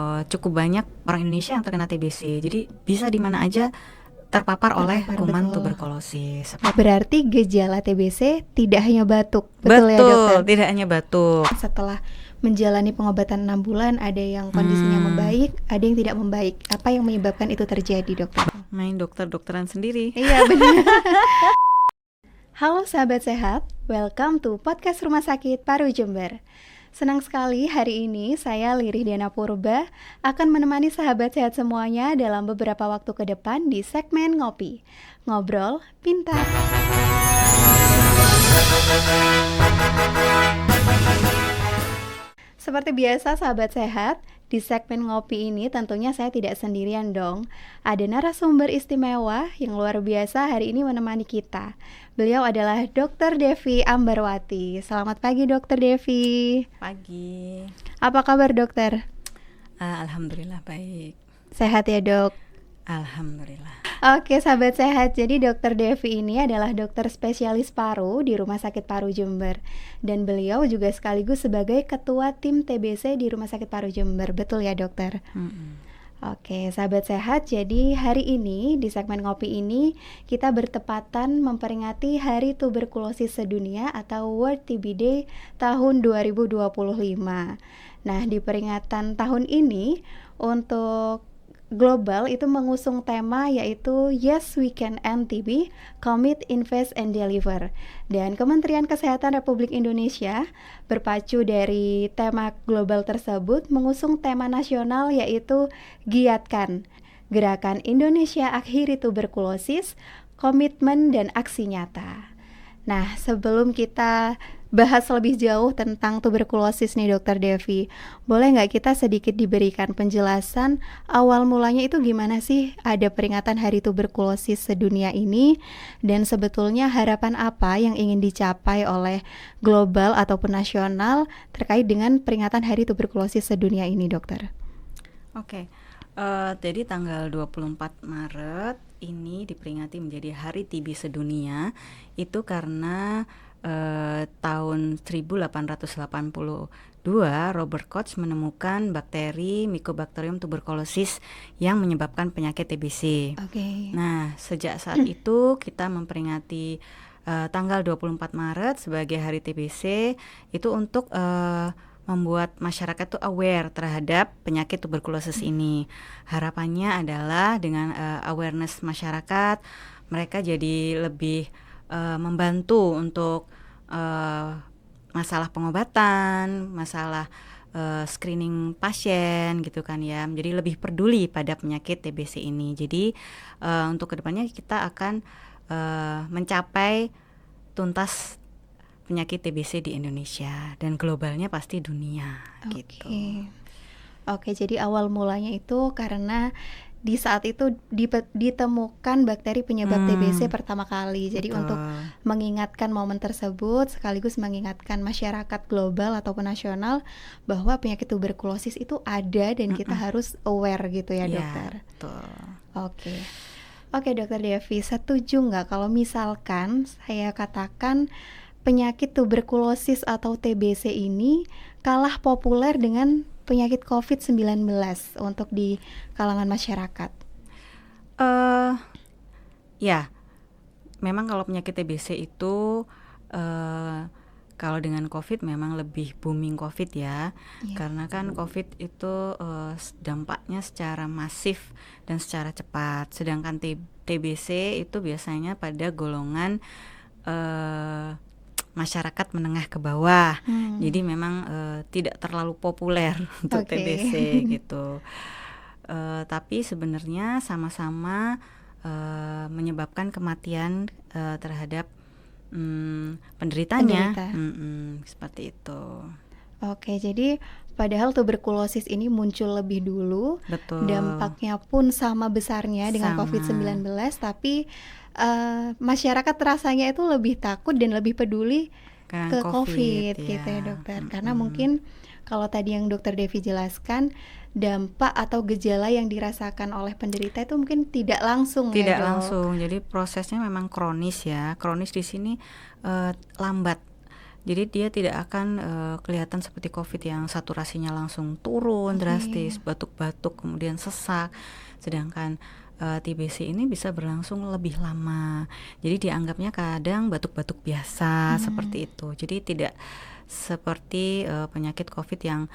Cukup banyak orang Indonesia yang terkena TBC. Jadi bisa di mana aja terpapar oleh kuman betul. tuberkulosis. Berarti gejala TBC tidak hanya batuk, betul ya dokter? Betul, tidak hanya batuk. Setelah menjalani pengobatan 6 bulan, ada yang kondisinya membaik, ada yang tidak membaik. Apa yang menyebabkan itu terjadi, dokter? Main dokter-dokteran sendiri. Iya, benar. Halo sahabat sehat, welcome to podcast Rumah Sakit Paru Jember. Senang sekali hari ini saya Lirih Diana Purba akan menemani sahabat sehat semuanya dalam beberapa waktu ke depan di segmen Ngopi. Ngobrol Pintar. Seperti biasa sahabat sehat, di segmen Ngopi ini tentunya saya tidak sendirian dong. Ada narasumber istimewa yang luar biasa hari ini menemani kita. Beliau adalah Dr. Devi Ambarwati. Selamat pagi Dr. Devi. Pagi. Apa kabar dokter? Alhamdulillah baik. Sehat ya dok? Alhamdulillah. Oke sahabat sehat, jadi Dr. Devi ini adalah dokter spesialis paru di Rumah Sakit Paru Jember. Dan beliau juga sekaligus sebagai ketua tim TBC di Rumah Sakit Paru Jember. Betul ya dokter? Oke sahabat sehat, jadi hari ini di segmen Ngopi ini kita bertepatan memperingati Hari Tuberkulosis Sedunia atau World TB Day tahun 2025. Nah di peringatan tahun ini untuk global itu mengusung tema yaitu Yes We Can End TB, Commit, Invest, and Deliver. Dan Kementerian Kesehatan Republik Indonesia berpacu dari tema global tersebut mengusung tema nasional yaitu Giatkan, Gerakan Indonesia Akhiri Tuberkulosis, Komitmen dan Aksi Nyata. Nah, sebelum kita bahas lebih jauh tentang tuberkulosis nih Dokter Devi, boleh nggak kita sedikit diberikan penjelasan awal mulanya itu gimana sih ada peringatan Hari Tuberkulosis Sedunia ini, dan sebetulnya harapan apa yang ingin dicapai oleh global ataupun nasional terkait dengan peringatan Hari Tuberkulosis Sedunia ini dokter? Oke. Jadi tanggal 24 Maret ini diperingati menjadi Hari TB Sedunia itu karena tahun 1882 Robert Koch menemukan bakteri Mycobacterium tuberculosis yang menyebabkan penyakit TBC. Nah, sejak saat itu kita memperingati tanggal 24 Maret sebagai Hari TBC itu untuk membuat masyarakat tuh aware terhadap penyakit tuberkulosis ini. Harapannya adalah dengan awareness masyarakat, mereka jadi lebih membantu untuk masalah pengobatan, masalah screening pasien gitu kan ya. Jadi lebih peduli pada penyakit TBC ini. Jadi untuk kedepannya kita akan mencapai tuntas penyakit TBC di Indonesia dan globalnya pasti dunia gitu. Oke, jadi awal mulanya itu karena di saat itu ditemukan bakteri penyebab TBC pertama kali. Jadi untuk mengingatkan momen tersebut sekaligus mengingatkan masyarakat global ataupun nasional bahwa penyakit tuberkulosis itu ada dan kita harus aware gitu ya dokter. Betul. Oke Dokter Devi, setuju nggak kalau misalkan saya katakan penyakit tuberkulosis atau TBC ini kalah populer dengan penyakit COVID-19 untuk di kalangan masyarakat? Ya, memang kalau penyakit TBC itu kalau dengan COVID memang lebih booming COVID ya, karena kan COVID itu dampaknya secara masif dan secara cepat, sedangkan TBC itu biasanya pada golongan masyarakat menengah ke bawah, jadi memang tidak terlalu populer untuk TBC gitu. Tapi sebenarnya sama-sama menyebabkan kematian terhadap penderitanya. Seperti itu. Oke, jadi padahal tuberkulosis ini muncul lebih dulu, betul, dampaknya pun sama besarnya dengan COVID-19, tapi masyarakat rasanya itu lebih takut dan lebih peduli ke COVID gitu ya dokter. Karena mungkin kalau tadi yang dokter Devi jelaskan, dampak atau gejala yang dirasakan oleh penderita itu mungkin tidak langsung ya dok? Langsung, jadi prosesnya memang kronis ya. Kronis di sini lambat. Jadi dia tidak akan kelihatan seperti COVID yang saturasinya langsung turun drastis, batuk-batuk kemudian sesak. Sedangkan TBC ini bisa berlangsung lebih lama. Jadi dianggapnya kadang batuk-batuk biasa seperti itu. Jadi tidak seperti penyakit COVID yang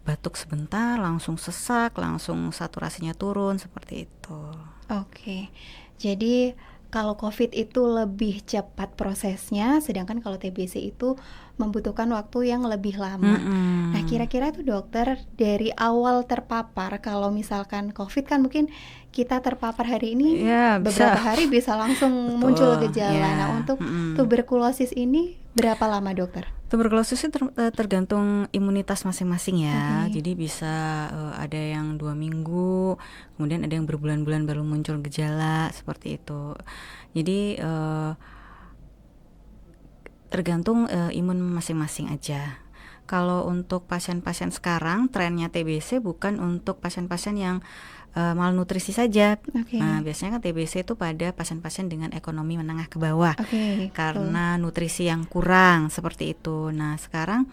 batuk sebentar langsung sesak, langsung saturasinya turun seperti itu. Oke. Jadi kalau COVID itu lebih cepat prosesnya, sedangkan kalau TBC itu membutuhkan waktu yang lebih lama. Nah, kira-kira tuh dokter, dari awal terpapar, kalau misalkan COVID kan mungkin kita terpapar hari ini, Ya, beberapa bisa. hari bisa langsung Betul, muncul gejala. ya. Nah, untuk tuberkulosis ini berapa lama dokter? Tuberkulosis itu tergantung imunitas masing-masing ya. Oke. Jadi bisa ada yang 2 minggu, kemudian ada yang berbulan-bulan baru muncul gejala seperti itu. Jadi tergantung imun masing-masing aja. Kalau untuk pasien-pasien sekarang, trennya TBC bukan untuk pasien-pasien yang malnutrisi saja. Oke. Nah, biasanya kan TBC itu pada pasien-pasien dengan ekonomi menengah ke bawah. Oke, Karena nutrisi yang kurang seperti itu. Nah, sekarang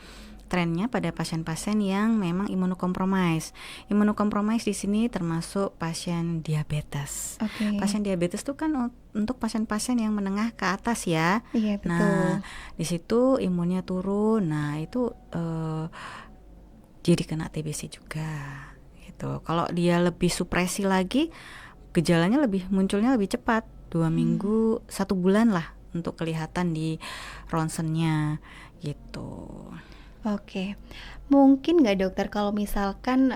trennya pada pasien-pasien yang memang imunokompromis. Imunokompromis di sini termasuk pasien diabetes. Oke. Pasien diabetes itu kan untuk pasien-pasien yang menengah ke atas ya. Iya, betul. Nah, di situ imunnya turun. Nah, itu jadi kena TBC juga. Gitu. Kalau dia lebih supresi lagi, gejalanya munculnya lebih cepat. 2 minggu, 1 bulan lah untuk kelihatan di ronsennya gitu. Oke, mungkin nggak dokter kalau misalkan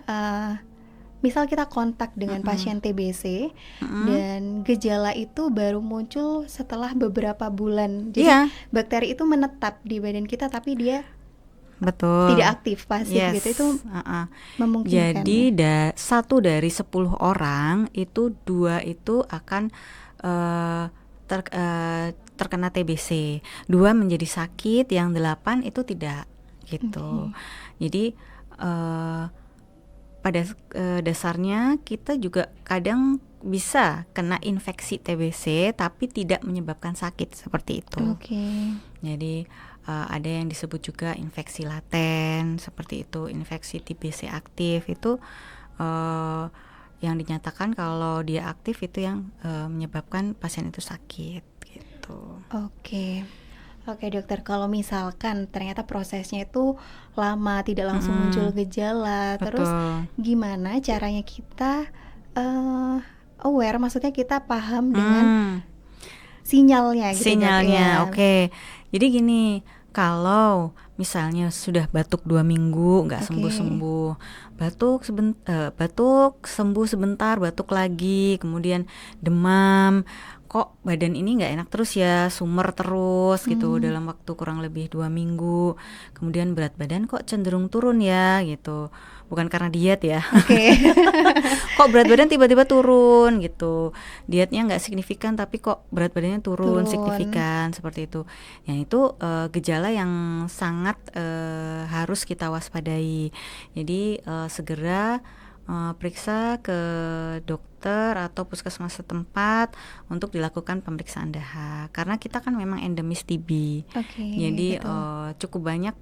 misal kita kontak dengan pasien TBC dan gejala itu baru muncul setelah beberapa bulan. Jadi Iya. bakteri itu menetap di badan kita tapi dia Betul. tidak aktif, pasif Yes. gitu. Itu memungkinkan. Jadi 1 dari 10 orang itu 2 itu akan terkena TBC. 2 menjadi sakit, yang 8 itu tidak gitu. Jadi pada dasarnya kita juga kadang bisa kena infeksi TBC tapi tidak menyebabkan sakit seperti itu. Oke. Jadi ada yang disebut juga infeksi laten seperti itu, infeksi TBC aktif itu yang dinyatakan kalau dia aktif itu yang menyebabkan pasien itu sakit gitu. Oke dokter, kalau misalkan ternyata prosesnya itu lama, tidak langsung muncul gejala, terus gimana caranya kita aware, maksudnya kita paham dengan sinyalnya gitu. Sinyalnya, oke. Jadi gini, kalau misalnya sudah batuk 2 minggu nggak sembuh-sembuh, batuk sembuh sebentar, batuk lagi, kemudian demam, kok badan ini nggak enak terus ya, sumer terus gitu dalam waktu kurang lebih 2 minggu, kemudian berat badan kok cenderung turun ya gitu, bukan karena diet ya. Kok berat badan tiba-tiba turun gitu, dietnya nggak signifikan tapi kok berat badannya turun signifikan seperti itu. Yang itu gejala yang sangat harus kita waspadai. Jadi segera periksa ke dokter atau puskesmas setempat untuk dilakukan pemeriksaan dahak, karena kita kan memang endemis TB. Jadi cukup banyak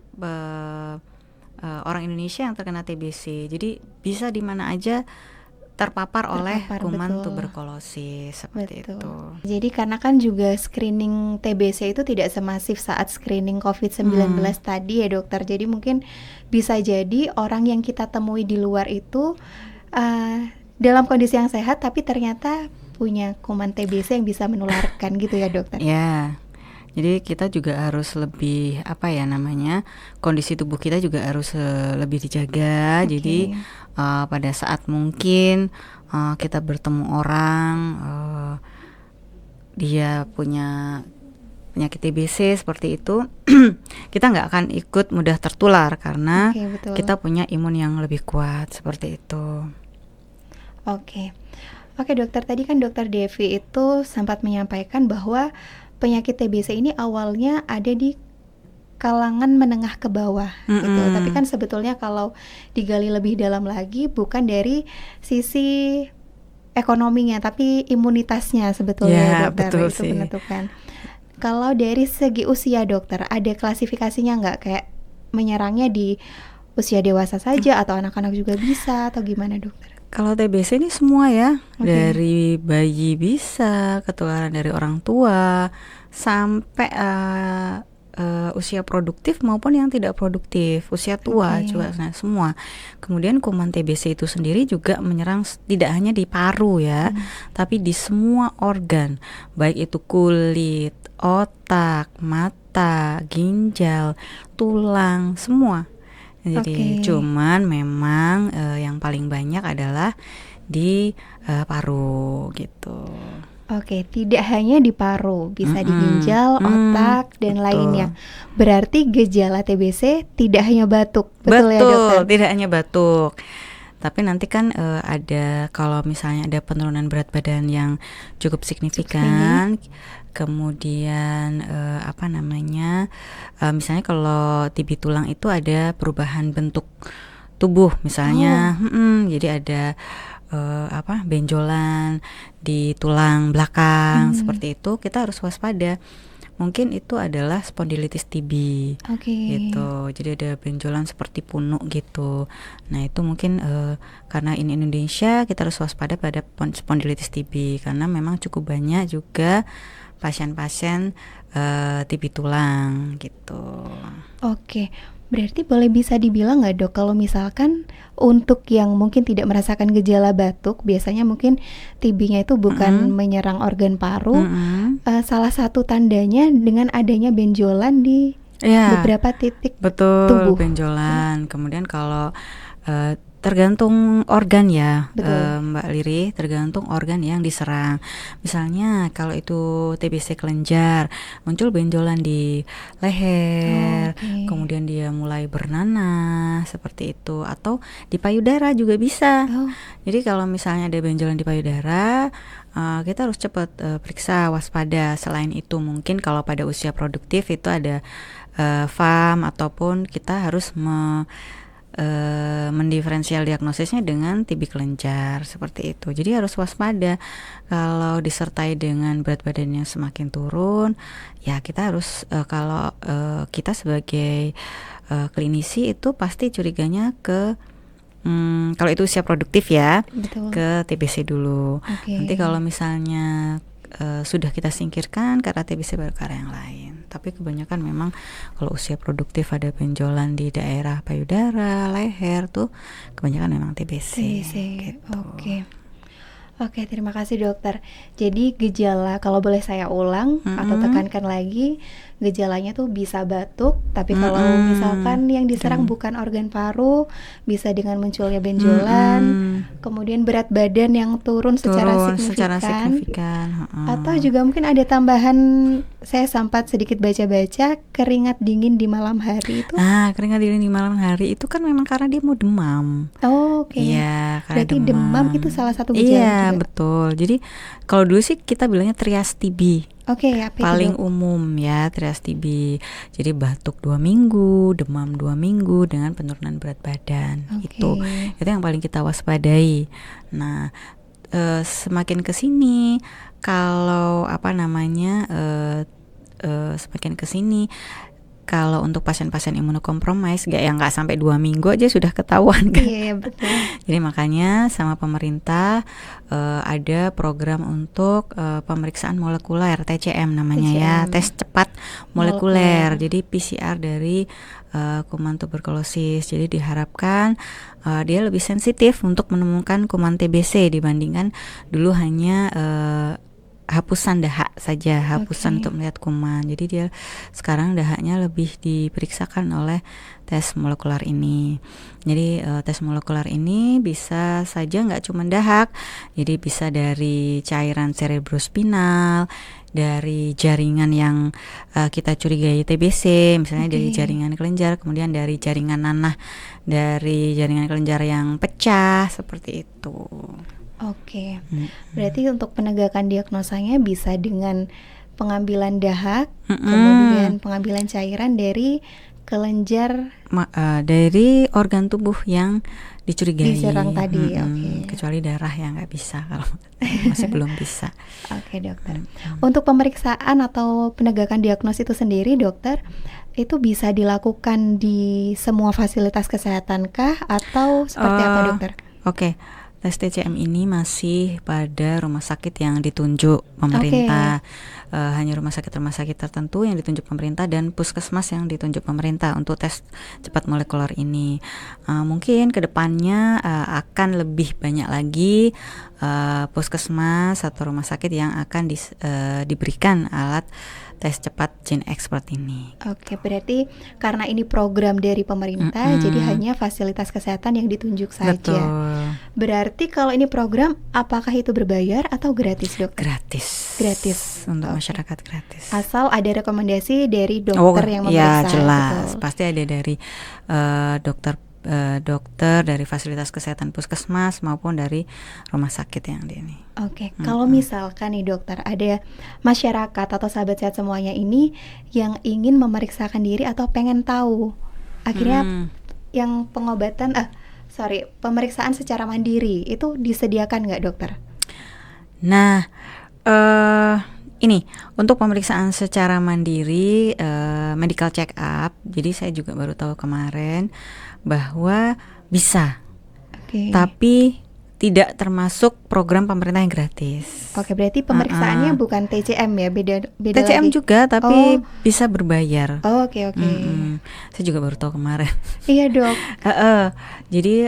orang Indonesia yang terkena TBC. Jadi bisa di mana aja terpapar oleh kuman tuberkulosis seperti itu. Jadi karena kan juga screening TBC itu tidak semasif saat screening COVID-19 tadi ya dokter. Jadi mungkin bisa jadi orang yang kita temui di luar itu dalam kondisi yang sehat tapi ternyata punya kuman TBC yang bisa menularkan gitu ya dokter. Ya. Jadi kita juga harus lebih kondisi tubuh kita juga harus lebih dijaga. Jadi pada saat mungkin kita bertemu orang dia punya penyakit TBC seperti itu, kita nggak akan ikut mudah tertular karena kita punya imun yang lebih kuat seperti itu. Oke dokter, tadi kan dokter Devi itu sempat menyampaikan bahwa penyakit TBC ini awalnya ada di kalangan menengah ke bawah gitu. Tapi kan sebetulnya kalau digali lebih dalam lagi bukan dari sisi ekonominya tapi imunitasnya sebetulnya dokter itu menentukan. Kalau dari segi usia dokter, ada klasifikasinya nggak? Kayak menyerangnya di usia dewasa saja atau anak-anak juga bisa atau gimana dokter? Kalau TBC ini semua ya, Oke. dari bayi bisa, ketularan dari orang tua, sampai usia produktif maupun yang tidak produktif, usia tua Oke. juga, nah, semua. Kemudian kuman TBC itu sendiri juga menyerang tidak hanya di paru ya, tapi di semua organ, baik itu kulit, otak, mata, ginjal, tulang, semua. Jadi Oke. cuman memang yang paling banyak adalah di paru gitu. Oke, tidak hanya di paru, bisa di ginjal, otak, dan Betul. lainnya. Berarti gejala TBC tidak hanya batuk, betul ya dokter? Betul, tidak hanya batuk. Tapi nanti kan ada, kalau misalnya ada penurunan berat badan yang cukup signifikan, kemudian misalnya kalau TB tulang itu ada perubahan bentuk tubuh misalnya, jadi ada benjolan di tulang belakang seperti itu, kita harus waspada. Mungkin itu adalah spondilitis TB Oke. gitu. Jadi ada benjolan seperti punuk gitu. Nah, itu mungkin karena ini Indonesia, kita harus waspada pada spondilitis TB karena memang cukup banyak juga pasien-pasien TB tulang gitu. Oke, berarti bisa dibilang nggak dok, kalau misalkan untuk yang mungkin tidak merasakan gejala batuk, biasanya mungkin TB-nya itu bukan menyerang organ paru, salah satu tandanya dengan adanya benjolan di beberapa titik betul, tubuh. benjolan. Kemudian kalau tergantung organ ya, Mbak Liri, tergantung organ yang diserang. Misalnya kalau itu TBC kelenjar, muncul benjolan di leher, kemudian dia mulai bernanah seperti itu, atau di payudara juga bisa. Jadi kalau misalnya ada benjolan di payudara, kita harus cepat periksa, waspada. Selain itu mungkin kalau pada usia produktif itu ada FAM, ataupun kita harus mendiferensial diagnosisnya dengan TB kelenjar seperti itu. Jadi harus waspada. Kalau disertai dengan berat badan yang semakin turun, ya kita harus kalau kita sebagai klinisi itu pasti curiganya ke kalau itu usia produktif ya, ke TBC dulu. Nanti kalau misalnya sudah kita singkirkan karena TBC, baru ke arah yang lain. Tapi kebanyakan memang kalau usia produktif ada benjolan di daerah payudara, leher tuh kebanyakan memang TBC. Gitu. Oke, terima kasih dokter. Jadi gejala, kalau boleh saya ulang atau tekankan lagi, gejalanya tuh bisa batuk, tapi kalau misalkan yang diserang bukan organ paru, bisa dengan munculnya benjolan, kemudian berat badan yang turun secara signifikan. Atau juga mungkin ada tambahan, saya sempat sedikit baca-baca, keringat dingin di malam hari itu. Keringat dingin di malam hari itu kan memang karena dia mau demam. Iya, berarti demam itu salah satu gejala. Iya, betul. Jadi kalau dulu sih kita bilangnya trias TB. Paling umum ya, trias TB. Jadi batuk 2 minggu, demam 2 minggu dengan penurunan berat badan. Itu yang paling kita waspadai. Nah, semakin kesini kalau semakin kesini, kalau untuk pasien-pasien imunokompromis nggak sampai 2 minggu aja sudah ketahuan kan. Iya, betul. Jadi makanya sama pemerintah ada program untuk pemeriksaan molekuler, TCM namanya ya, tes cepat molekuler. Jadi PCR dari kuman tuberkulosis. Jadi diharapkan dia lebih sensitif untuk menemukan kuman TBC dibandingkan dulu hanya hapusan dahak saja, hapusan untuk melihat kuman. Jadi dia sekarang dahaknya lebih diperiksakan oleh tes molekuler ini. Jadi tes molekuler ini bisa saja nggak cuma dahak, jadi bisa dari cairan cerebrospinal, dari jaringan yang kita curigai TBC, misalnya dari jaringan kelenjar, kemudian dari jaringan nanah, dari jaringan kelenjar yang pecah, seperti itu. Berarti untuk penegakan diagnosanya bisa dengan pengambilan dahak, kemudian pengambilan cairan dari kelenjar, dari organ tubuh yang dicurigai. diserang tadi. Oke. Kecuali darah yang nggak bisa, kalau masih belum bisa. Oke, dokter. Untuk pemeriksaan atau penegakan diagnosis itu sendiri, dokter, itu bisa dilakukan di semua fasilitas kesehatan kah atau seperti apa, dokter? Oke, tes TCM ini masih pada rumah sakit yang ditunjuk pemerintah. Hanya rumah sakit tertentu yang ditunjuk pemerintah dan puskesmas yang ditunjuk pemerintah untuk tes cepat molekuler ini. Mungkin kedepannya akan lebih banyak lagi puskesmas atau rumah sakit yang akan diberikan alat tes cepat Gene Expert ini. Oke, berarti karena ini program dari pemerintah, jadi hanya fasilitas kesehatan yang ditunjuk saja. Betul. Berarti kalau ini program, apakah itu berbayar atau gratis, dok? Gratis. Gratis. Untuk masyarakat gratis. Asal ada rekomendasi dari dokter yang memeriksa. Ya jelas, betul. pasti ada dari dokter dari fasilitas kesehatan puskesmas maupun dari rumah sakit yang di ini. Oke, kalau misalkan nih dokter, ada masyarakat atau sahabat sehat semuanya ini yang ingin memeriksakan diri atau pengen tahu, akhirnya yang pemeriksaan secara mandiri itu disediakan nggak, dokter? Nah, ini untuk pemeriksaan secara mandiri, medical check up. Jadi saya juga baru tahu kemarin bahwa bisa, tapi tidak termasuk program pemerintah yang gratis. Oke, berarti pemeriksaannya bukan TCM ya, beda TCM lagi. juga, tapi bisa berbayar. Oke. Saya juga baru tahu kemarin. Iya, dok. Jadi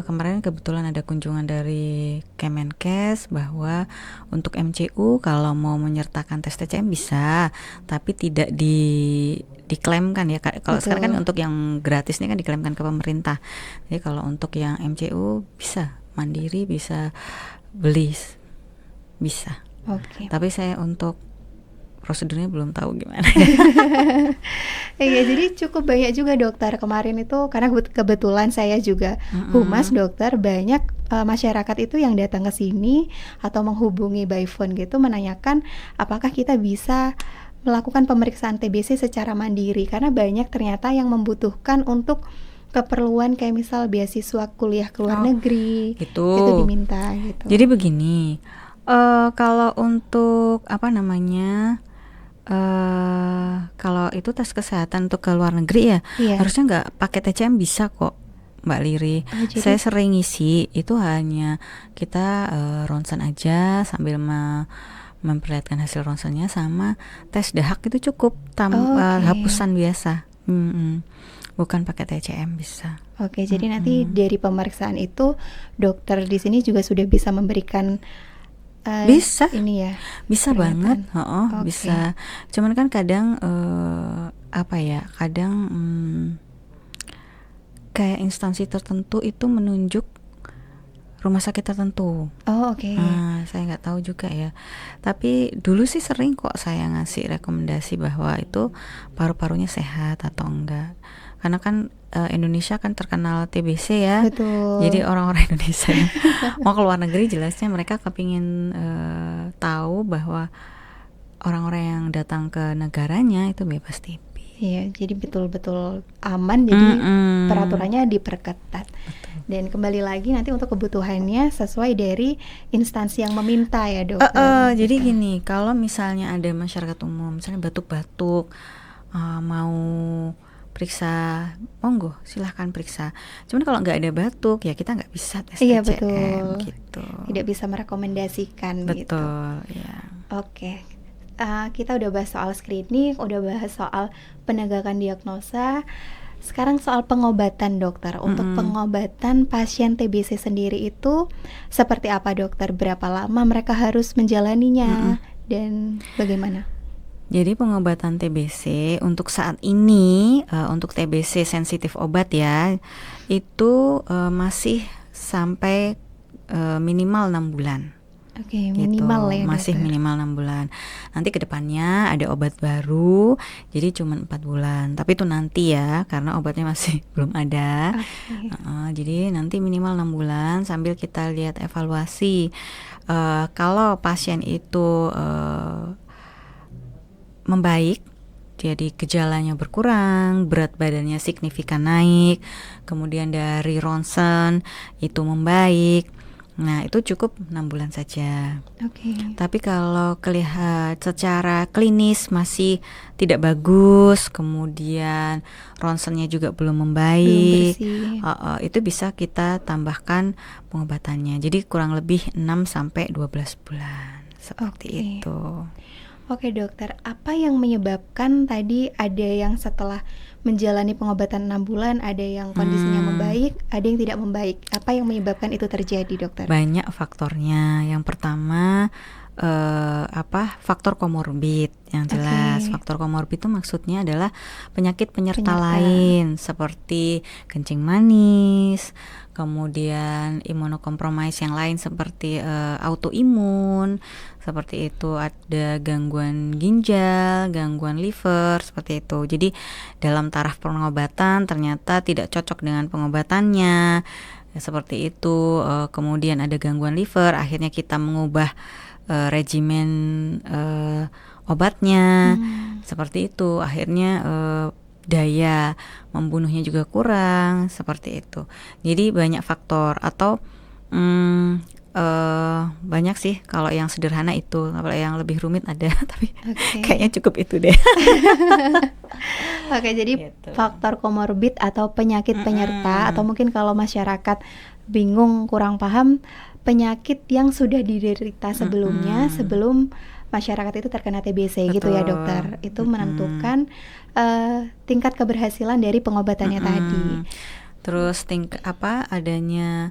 kemarin kebetulan ada kunjungan dari Kemenkes bahwa untuk MCU kalau mau menyertakan tes TCM bisa, tapi tidak diklaimkan ya. Kalau sekarang kan untuk yang gratis ini kan diklaimkan ke pemerintah. Jadi kalau untuk yang MCU bisa mandiri, bisa beli, bisa. Oke. Tapi saya untuk prosedurnya belum tahu gimana. Iya, jadi cukup banyak juga dokter kemarin itu, karena kebetulan saya juga humas dokter, banyak masyarakat itu yang datang ke sini atau menghubungi by phone gitu menanyakan apakah kita bisa melakukan pemeriksaan TBC secara mandiri, karena banyak ternyata yang membutuhkan untuk keperluan kayak misal beasiswa kuliah ke luar negeri, itu diminta gitu. Jadi begini, kalau untuk kalau itu tes kesehatan untuk ke luar negeri ya, harusnya nggak pakai TCM, bisa kok, Mbak Liri. Saya sering ngisi itu hanya kita ronsen aja sambil memperlihatkan hasil ronsennya sama tes dahak itu cukup, hapusan biasa. Bukan pakai TCM, bisa. Oke, jadi nanti dari pemeriksaan itu dokter di sini juga sudah bisa memberikan bisa ini ya, bisa banget. Bisa. Cuman kan kadang kadang kayak instansi tertentu itu menunjuk rumah sakit tertentu. Saya nggak tahu juga ya. Tapi dulu sih sering kok saya ngasih rekomendasi bahwa itu paru-parunya sehat atau enggak. Karena kan Indonesia kan terkenal TBC ya. Betul. Jadi orang-orang Indonesia mau ke luar negeri jelasnya mereka kepingin tahu bahwa orang-orang yang datang ke negaranya itu bebas TB. Iya, jadi betul-betul aman, jadi peraturannya diperketat. Betul. Dan kembali lagi nanti untuk kebutuhannya sesuai dari instansi yang meminta ya, dokter. Jadi gini, kalau misalnya ada masyarakat umum misalnya batuk-batuk, mau periksa, monggo silahkan periksa. Cuman kalau nggak ada batuk ya kita nggak bisa tes TCM. Betul. Gitu. Tidak bisa merekomendasikan. Betul, gitu. Ya. Oke. Kita udah bahas soal screening, udah bahas soal penegakan diagnosa. Sekarang soal pengobatan, dokter. Untuk pengobatan pasien TBC sendiri itu seperti apa, dokter? Berapa lama mereka harus menjalaninya dan bagaimana? Jadi pengobatan TBC untuk saat ini, untuk TBC sensitif obat ya, itu masih sampai minimal 6 bulan. Oke, minimal ya, masih dokter. Minimal 6 bulan. Nanti kedepannya ada obat baru, jadi cuma 4 bulan. Tapi itu nanti ya, karena obatnya masih belum ada. Jadi nanti minimal 6 bulan sambil kita lihat evaluasi. Kalau pasien itu membaik, jadi gejalanya berkurang, berat badannya signifikan naik, kemudian dari ronsen itu membaik. Nah, itu cukup 6 bulan saja. Oke. Tapi kalau kelihatan secara klinis masih tidak bagus, kemudian ronsennya juga belum Belum membaik, bersih. itu bisa kita tambahkan pengobatannya. Jadi kurang lebih 6 sampai 12 bulan. Seperti Oke. itu. Oke dokter, apa yang menyebabkan tadi ada yang setelah menjalani pengobatan 6 bulan, ada yang kondisinya membaik, ada yang tidak membaik. Apa yang menyebabkan itu terjadi dokter? Banyak faktornya. Yang pertama faktor komorbid yang jelas. Oke. Faktor komorbid itu maksudnya adalah penyakit penyerta Penyerta. lain seperti kencing manis, kemudian imunokompromis yang lain seperti autoimun, seperti itu, ada gangguan ginjal, gangguan liver, seperti itu. Jadi dalam taraf pengobatan ternyata tidak cocok dengan pengobatannya, seperti itu. Kemudian ada gangguan liver, akhirnya kita mengubah regimen obatnya, seperti itu. Akhirnya daya membunuhnya juga kurang, seperti itu. Jadi banyak faktor, atau banyak sih. Kalau yang sederhana itu, kalau yang lebih rumit ada, tapi Oke. kayaknya cukup itu deh. Oke, jadi Gitu. faktor komorbid atau penyakit penyerta, atau mungkin kalau masyarakat bingung kurang paham, penyakit yang sudah diderita sebelumnya sebelum masyarakat itu terkena TBC gitu ya Betul. dokter. Itu menentukan tingkat keberhasilan dari pengobatannya tadi. Terus adanya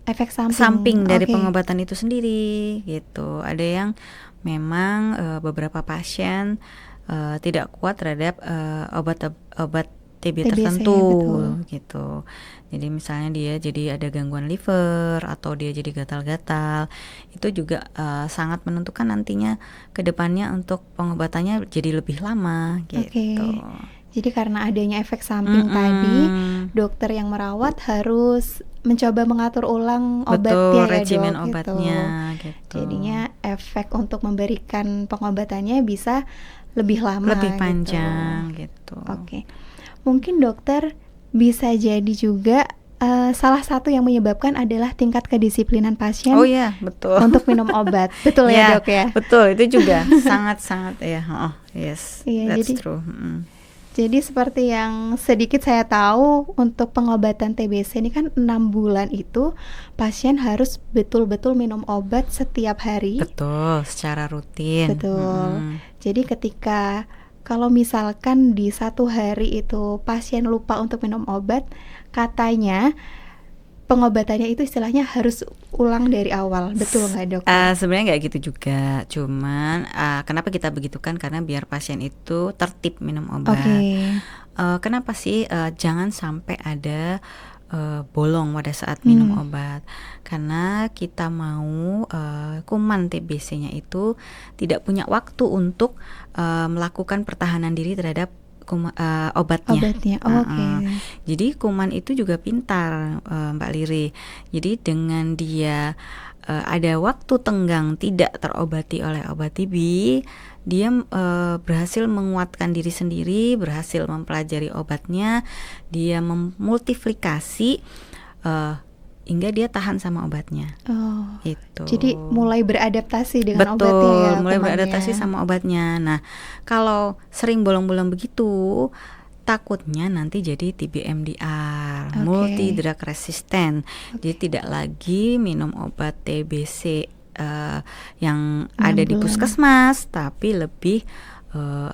Efek samping dari Oke. pengobatan itu sendiri gitu. Ada yang memang beberapa pasien tidak kuat terhadap obat TB TBC, tertentu betul. gitu. Jadi misalnya dia jadi ada gangguan liver atau dia jadi gatal-gatal, itu juga sangat menentukan nantinya ke depannya untuk pengobatannya jadi lebih lama gitu. Jadi karena adanya efek samping tadi, dokter yang merawat harus mencoba mengatur ulang obatnya ya regimen dok, obatnya gitu. Jadinya efek untuk memberikan pengobatannya bisa lebih lama, lebih gitu. panjang gitu. Oke. Mungkin dokter bisa jadi juga salah satu yang menyebabkan adalah tingkat kedisiplinan pasien Oh ya, betul. untuk minum obat. Betul ya dok ya? Betul, itu juga sangat-sangat ya. Yes, Iya, that's jadi- true. Jadi seperti yang sedikit saya tahu, untuk pengobatan TBC ini kan 6 bulan itu pasien harus betul-betul minum obat setiap hari. Betul, secara rutin. Betul. Jadi ketika kalau misalkan di satu hari itu pasien lupa untuk minum obat, katanya pengobatannya itu istilahnya harus ulang dari awal. Betul nggak dok? Sebenarnya nggak gitu juga. Cuman kenapa kita begitukan, karena biar pasien itu tertib minum obat. Oke. Kenapa sih jangan sampai ada bolong pada saat minum obat? Karena kita mau kuman TBC-nya itu tidak punya waktu untuk melakukan pertahanan diri terhadap obatnya. Oke. Jadi kuman itu juga pintar, Mbak Liri. Jadi dengan dia ada waktu tenggang tidak terobati oleh obat TB, dia berhasil menguatkan diri sendiri, berhasil mempelajari obatnya, dia memultiplikasi hingga dia tahan sama obatnya. Oh. Itu. Jadi mulai beradaptasi dengan Betul, obatnya ya. mulai kumannya. beradaptasi sama obatnya. Nah, kalau sering bolong-bolong begitu, takutnya nanti jadi TB-MDR, Oke. multi drug resistant. Jadi tidak lagi minum obat TBC yang 6 ada di bulan. puskesmas, tapi lebih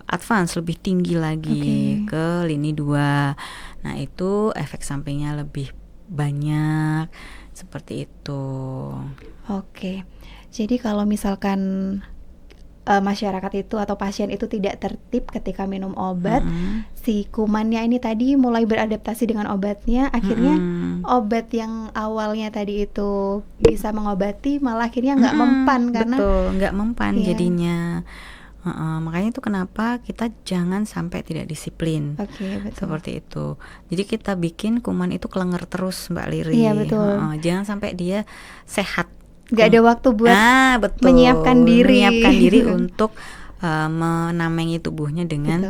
advance, lebih tinggi lagi Oke. ke lini 2. Nah, itu efek sampingnya lebih banyak, seperti itu. Oke. Jadi kalau misalkan masyarakat itu atau pasien itu tidak tertib ketika minum obat, si kumannya ini tadi mulai beradaptasi dengan obatnya, akhirnya obat yang awalnya tadi itu bisa mengobati malah akhirnya nggak mempan karena Betul, nggak mempan Iya. jadinya. Makanya itu kenapa kita jangan sampai tidak disiplin. Oke, betul. Seperti itu. Jadi kita bikin kuman itu kelenger terus, Mbak Liri. Iya, betul. Jangan sampai dia sehat. Nggak ada waktu buat betul. menyiapkan diri. Menyiapkan diri untuk menamengi tubuhnya dengan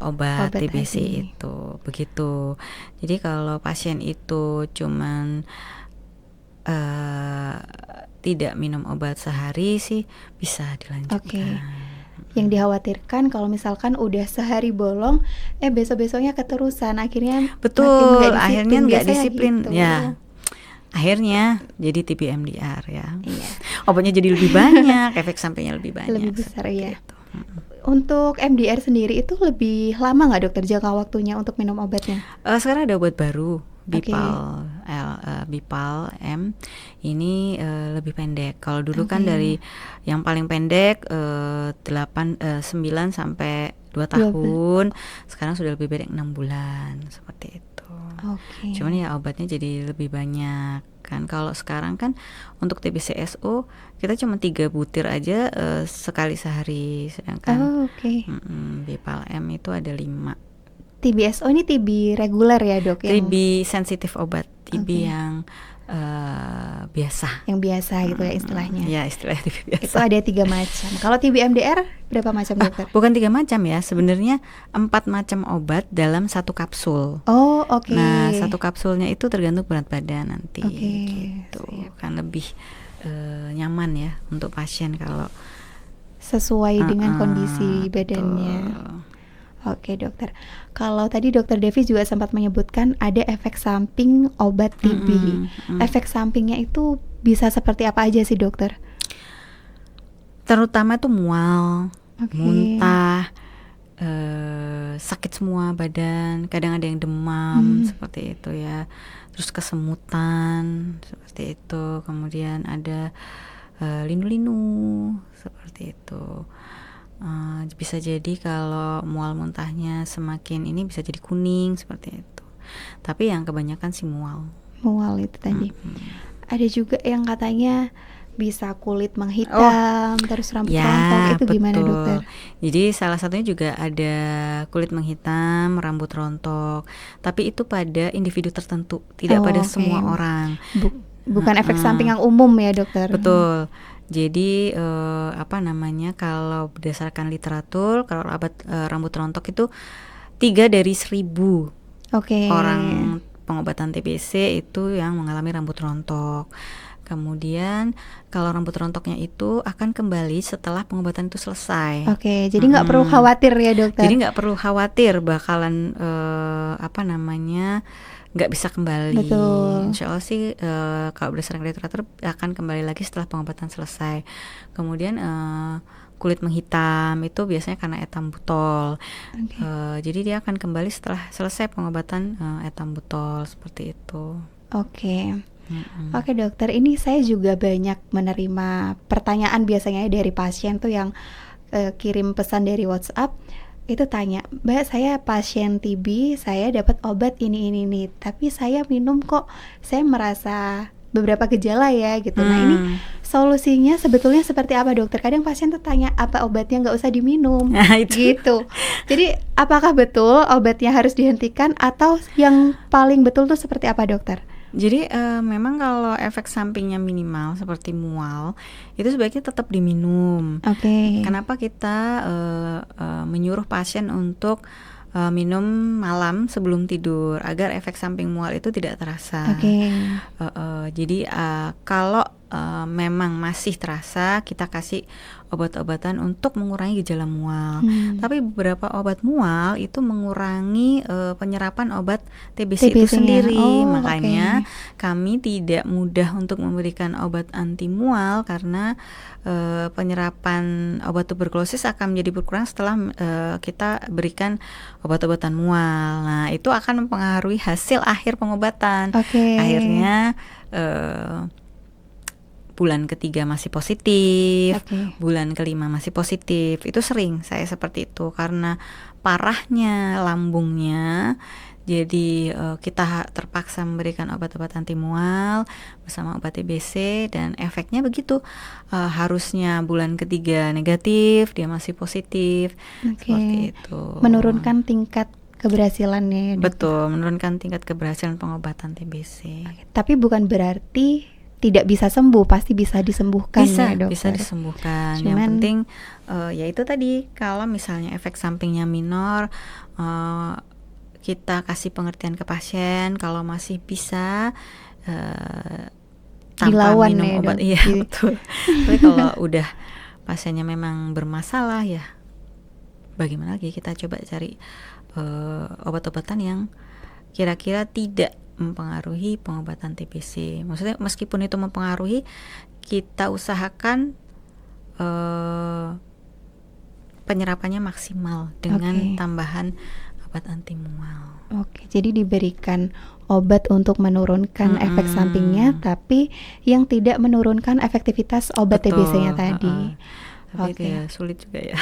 obat Obat TBC tadi. itu, begitu. Jadi kalau pasien itu cuman tidak minum obat sehari sih bisa dilanjutkan. Oke. Yang dikhawatirkan kalau misalkan udah sehari bolong, besok-besoknya keterusan, akhirnya Betul, makin akhirnya nggak biasanya disiplin, gitu. ya. Akhirnya jadi TB MDR ya. Iya. Obatnya jadi lebih banyak, efek sampingnya lebih banyak. Lebih besar seperti ya. itu. Untuk MDR sendiri itu lebih lama nggak dokter jangka waktunya untuk minum obatnya? Sekarang ada obat baru, Oke. Bipal M. Ini lebih pendek. Kalau dulu kan Oke. dari yang paling pendek 9 sampai 2 tahun, sekarang sudah lebih pendek 6 bulan seperti itu. Oke. Cuman ya obatnya jadi lebih banyak kan. Kalau sekarang kan untuk TBCSO kita cuma 3 butir aja sekali sehari, sedangkan Oke. Bipal M itu ada 5. TBSO ini TB reguler ya dok? TB sensitif obat, TB Oke. yang biasa. Yang biasa gitu ya istilahnya. Ya, istilahnya TB biasa. Itu ada 3 macam. Kalau TB MDR berapa macam dokter? Bukan 3 macam ya, sebenarnya 4 macam obat dalam 1 kapsul. Oh oke. Nah, 1 kapsulnya itu tergantung berat badan nanti. Oke, Gitu. siap. Kan lebih nyaman ya untuk pasien kalau Sesuai dengan kondisi betul. badannya. Oke dokter. Kalau tadi dokter Devi juga sempat menyebutkan ada efek samping obat TB. Efek sampingnya itu bisa seperti apa aja sih dokter? Terutama tuh mual, Oke. muntah, sakit semua badan, kadang ada yang demam seperti itu ya. Terus kesemutan seperti itu, kemudian ada linu-linu seperti itu. Bisa jadi kalau mual muntahnya semakin ini bisa jadi kuning seperti itu. Tapi yang kebanyakan sih mual. Mual itu tadi. Ada juga yang katanya bisa kulit menghitam, terus rambut rontok. Itu gimana betul. dokter? Jadi salah satunya juga ada kulit menghitam, rambut rontok. Tapi itu pada individu tertentu, tidak pada Oke. semua orang. Bukan efek samping yang umum ya dokter? Betul. Jadi kalau berdasarkan literatur, kalau rambut rontok itu 3 dari 1000 Oke. orang pengobatan TBC itu yang mengalami rambut rontok. Kemudian kalau rambut rontoknya itu akan kembali setelah pengobatan itu selesai. Oke, jadi nggak perlu khawatir ya dokter? Jadi nggak perlu khawatir bakalan nggak bisa kembali. Betul. Insya Allah sih kalau berdasarkan literatur akan kembali lagi setelah pengobatan selesai. Kemudian kulit menghitam itu biasanya karena etambutol. Jadi dia akan kembali setelah selesai pengobatan etambutol seperti itu. Oke. Oke dokter, ini saya juga banyak menerima pertanyaan biasanya dari pasien tuh yang kirim pesan dari WhatsApp. Itu tanya, Mbak, saya pasien TB, saya dapat obat ini, tapi saya minum kok saya merasa beberapa gejala ya gitu. Nah ini solusinya sebetulnya seperti apa dokter? Kadang pasien tuh tanya apa obatnya nggak usah diminum, gitu. Jadi apakah betul obatnya harus dihentikan atau yang paling betul tuh seperti apa dokter? Jadi memang kalau efek sampingnya minimal seperti mual itu sebaiknya tetap diminum. Oke. Kenapa kita menyuruh pasien untuk minum malam sebelum tidur agar efek samping mual itu tidak terasa. Oke. Jadi kalau memang masih terasa, kita kasih obat-obatan untuk mengurangi gejala mual. Tapi beberapa obat mual itu mengurangi penyerapan obat TBC itu sendiri. Makanya kami tidak mudah untuk memberikan obat anti mual karena penyerapan obat tuberkulosis akan menjadi berkurang setelah kita berikan obat-obatan mual. Nah, itu akan mempengaruhi hasil akhir pengobatan. Akhirnya bulan ketiga masih positif, bulan kelima masih positif. Itu sering saya seperti itu karena parahnya lambungnya. Jadi kita terpaksa memberikan obat-obat anti mual bersama obat TBC dan efeknya begitu. Harusnya bulan ketiga negatif, dia masih positif. Seperti itu. Menurunkan tingkat keberhasilannya. Betul, menurunkan tingkat keberhasilan pengobatan TBC. Tapi bukan berarti tidak bisa sembuh, pasti bisa disembuhkan Bisa, ya dokter. bisa disembuhkan. Yang Cuman penting ya itu tadi, kalau misalnya efek sampingnya minor, kita kasih pengertian ke pasien kalau masih bisa tanpa dilawan minum ya obat. dok. Iya, betul. Tapi kalau udah pasiennya memang bermasalah ya bagaimana lagi, kita coba cari obat-obatan yang kira-kira tidak mempengaruhi pengobatan TBC. Maksudnya meskipun itu mempengaruhi, kita usahakan penyerapannya maksimal dengan tambahan obat anti mual. Oke, jadi diberikan obat untuk menurunkan efek sampingnya, tapi yang tidak menurunkan efektivitas obat TBC-nya tadi. Tapi ya sulit juga ya.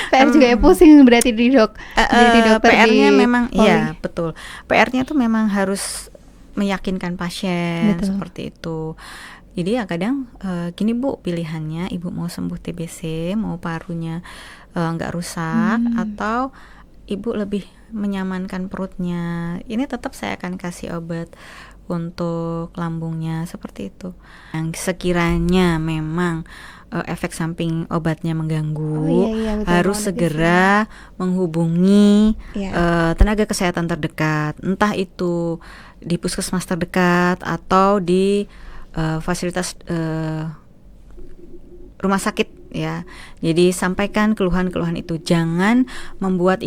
PR juga ya, pusing berarti di dok. Jadi dokter PR-nya di memang poli. iya betul. PR-nya tuh memang harus meyakinkan pasien seperti itu. Jadi ya kadang gini Bu, pilihannya ibu mau sembuh TBC, mau parunya nggak rusak, atau ibu lebih menyamankan perutnya, ini tetap saya akan kasih obat untuk lambungnya seperti itu. Yang sekiranya memang efek samping obatnya mengganggu, betul, harus segera menghubungi tenaga kesehatan terdekat, entah itu di puskesmas terdekat atau di fasilitas rumah sakit ya. Jadi sampaikan keluhan-keluhan itu, jangan membuat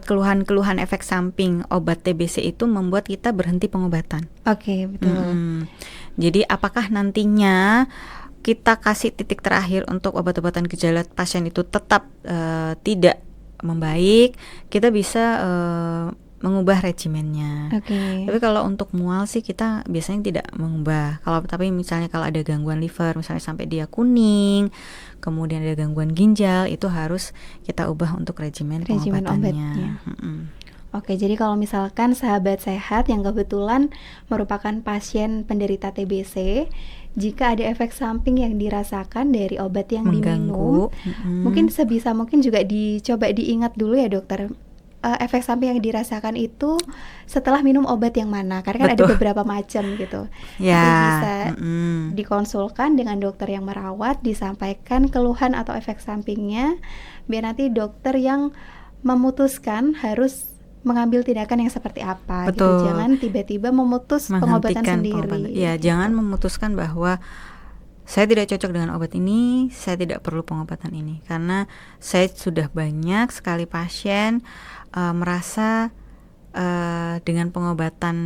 keluhan-keluhan efek samping obat TBC itu membuat kita berhenti pengobatan. Oke, betul. Jadi apakah nantinya kita kasih titik terakhir untuk obat-obatan gejala pasien itu tetap tidak membaik, kita bisa mengubah regimennya. Tapi kalau untuk mual sih kita biasanya tidak mengubah. Tapi misalnya kalau ada gangguan liver, misalnya sampai dia kuning, kemudian ada gangguan ginjal, itu harus kita ubah untuk regimen pengobatannya. Oke, jadi kalau misalkan sahabat sehat yang kebetulan merupakan pasien penderita TBC, jika ada efek samping yang dirasakan dari obat yang diminum, mungkin sebisa mungkin juga dicoba diingat dulu ya dokter, efek samping yang dirasakan itu setelah minum obat yang mana, karena kan ada beberapa macam gitu. Ya. Jadi bisa dikonsulkan dengan dokter yang merawat, disampaikan keluhan atau efek sampingnya, biar nanti dokter yang memutuskan harus mengambil tindakan yang seperti apa. Gitu. Jangan tiba-tiba memutus pengobatan sendiri. Ya, jangan memutuskan bahwa saya tidak cocok dengan obat ini, saya tidak perlu pengobatan ini, karena saya sudah banyak sekali pasien merasa dengan pengobatan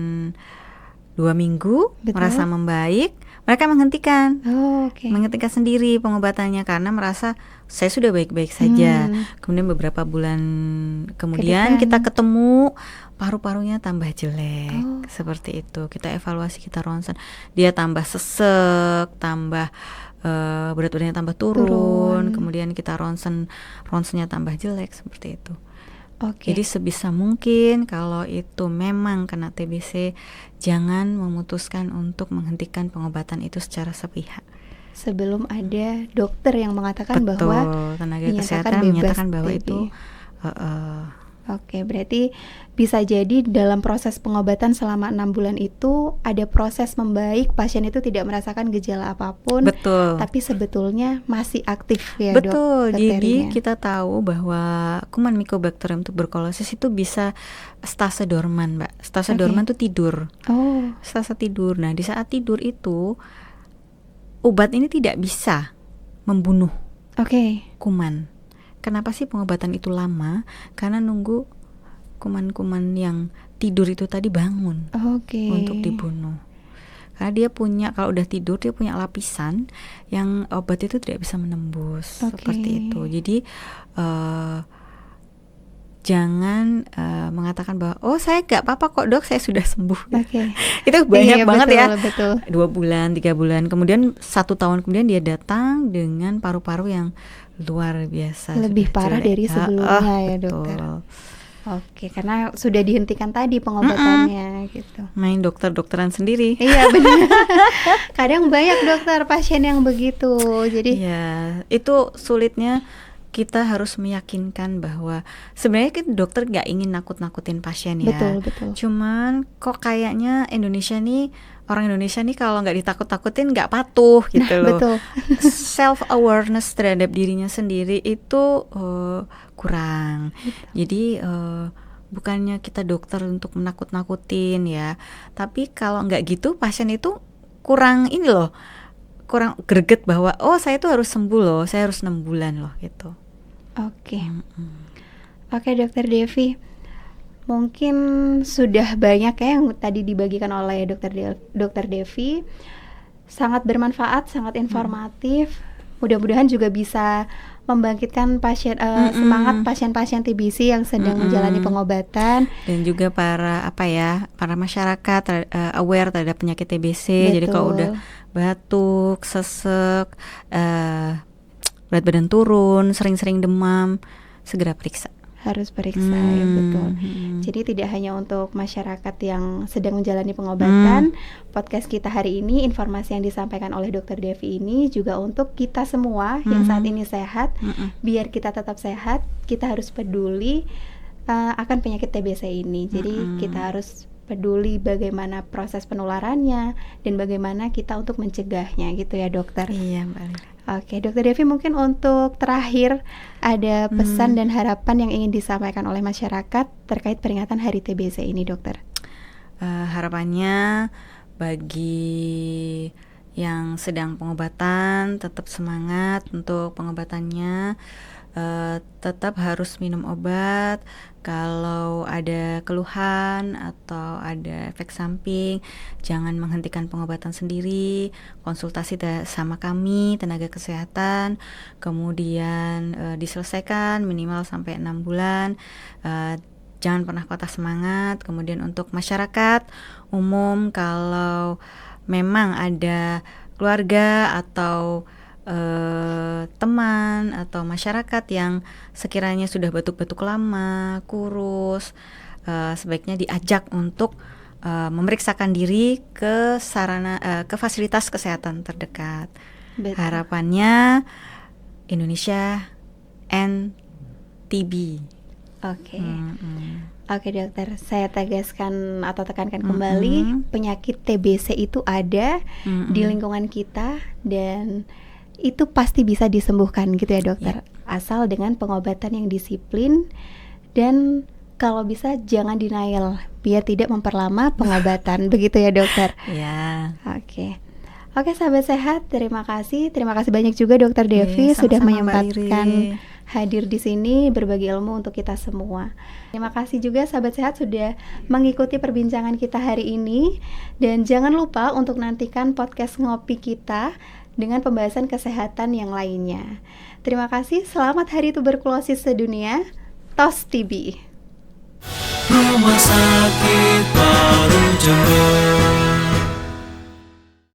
2 minggu merasa membaik, mereka menghentikan sendiri pengobatannya karena merasa saya sudah baik-baik saja. Kemudian beberapa bulan kemudian kita ketemu paru-parunya tambah jelek, seperti itu. Kita evaluasi, kita ronsen, dia tambah sesek, tambah berat badannya tambah turun. Kemudian kita ronsennya tambah jelek, seperti itu. Jadi sebisa mungkin kalau itu memang kena TBC, jangan memutuskan untuk menghentikan pengobatan itu secara sepihak. Sebelum ada dokter yang mengatakan bahwa tenaga kesehatan menyatakan bahwa itu Oke, berarti bisa jadi dalam proses pengobatan selama 6 bulan itu ada proses membaik, pasien itu tidak merasakan gejala apapun. Tapi sebetulnya masih aktif ya dok. Jadi kita tahu bahwa kuman Mycobacterium tuberculosis itu bisa stase dorman, Mbak. Stase dorman itu tidur. Stase tidur. Nah, di saat tidur itu obat ini tidak bisa membunuh kuman. Kenapa sih pengobatan itu lama? Karena nunggu kuman-kuman yang tidur itu tadi bangun untuk dibunuh. Karena dia punya, kalau udah tidur dia punya lapisan yang obat itu tidak bisa menembus, seperti itu. Jadi jangan mengatakan bahwa saya gak apa-apa kok dok, saya sudah sembuh. Itu banyak banget ya. 2 bulan, 3 bulan, kemudian 1 tahun kemudian dia datang dengan paru-paru yang luar biasa, lebih parah jelek. dari sebelumnya ya dokter. Karena sudah dihentikan tadi pengobatannya gitu. Main dokter-dokteran sendiri. Iya benar. Kadang banyak dokter pasien yang begitu. Jadi ya itu sulitnya kita harus meyakinkan bahwa sebenarnya kita dokter nggak ingin nakut-nakutin pasien ya. Betul. Cuman kok kayaknya orang Indonesia nih kalau nggak ditakut-takutin nggak patuh gitu loh. Betul. Self awareness terhadap dirinya sendiri itu kurang. Jadi bukannya kita dokter untuk menakut-nakutin ya, tapi kalau nggak gitu pasien itu kurang greget bahwa saya itu harus sembuh loh, saya harus 6 bulan loh gitu. Oke, Dokter Devi, mungkin sudah banyak ya yang tadi dibagikan oleh Dokter Devi, sangat bermanfaat, sangat informatif. Mudah-mudahan juga bisa membangkitkan semangat pasien-pasien TBC yang sedang menjalani pengobatan, dan juga para masyarakat aware terhadap penyakit TBC. Jadi kalau udah batuk, sesek, berat badan turun, sering-sering demam, segera periksa. Harus periksa, ya betul. Jadi tidak hanya untuk masyarakat yang sedang menjalani pengobatan, podcast kita hari ini, informasi yang disampaikan oleh Dokter Devi ini juga untuk kita semua yang saat ini sehat. Biar kita tetap sehat, kita harus peduli akan penyakit TBC ini. Jadi kita harus peduli bagaimana proses penularannya dan bagaimana kita untuk mencegahnya gitu ya dokter. Iya Mbak. Oke, Dokter Devi, mungkin untuk terakhir ada pesan dan harapan yang ingin disampaikan oleh masyarakat terkait peringatan Hari TBC ini, dokter. Harapannya bagi yang sedang pengobatan tetap semangat untuk pengobatannya, tetap harus minum obat. Kalau ada keluhan atau ada efek samping, jangan menghentikan pengobatan sendiri, konsultasi sama kami, tenaga kesehatan, kemudian diselesaikan minimal sampai 6 bulan. Jangan pernah patah semangat. Kemudian untuk masyarakat umum, kalau memang ada keluarga atau teman atau masyarakat yang sekiranya sudah batuk-batuk lama, kurus, sebaiknya diajak untuk memeriksakan diri ke fasilitas kesehatan terdekat. Betul. Harapannya Indonesia end TB. Oke dokter, saya tegaskan atau tekankan kembali, penyakit TBC itu ada di lingkungan kita dan itu pasti bisa disembuhkan gitu ya dokter, asal dengan pengobatan yang disiplin dan kalau bisa jangan denial biar tidak memperlama pengobatan. Begitu ya dokter. Oke sahabat sehat, terima kasih banyak juga Dokter Devi sudah menyempatkan hadir di sini berbagi ilmu untuk kita semua. Terima kasih juga sahabat sehat sudah mengikuti perbincangan kita hari ini, dan jangan lupa untuk nantikan podcast ngopi kita dengan pembahasan kesehatan yang lainnya. Terima kasih, selamat Hari Tuberkulosis Sedunia. Tos TB. Rumah Sakit Paru Jember.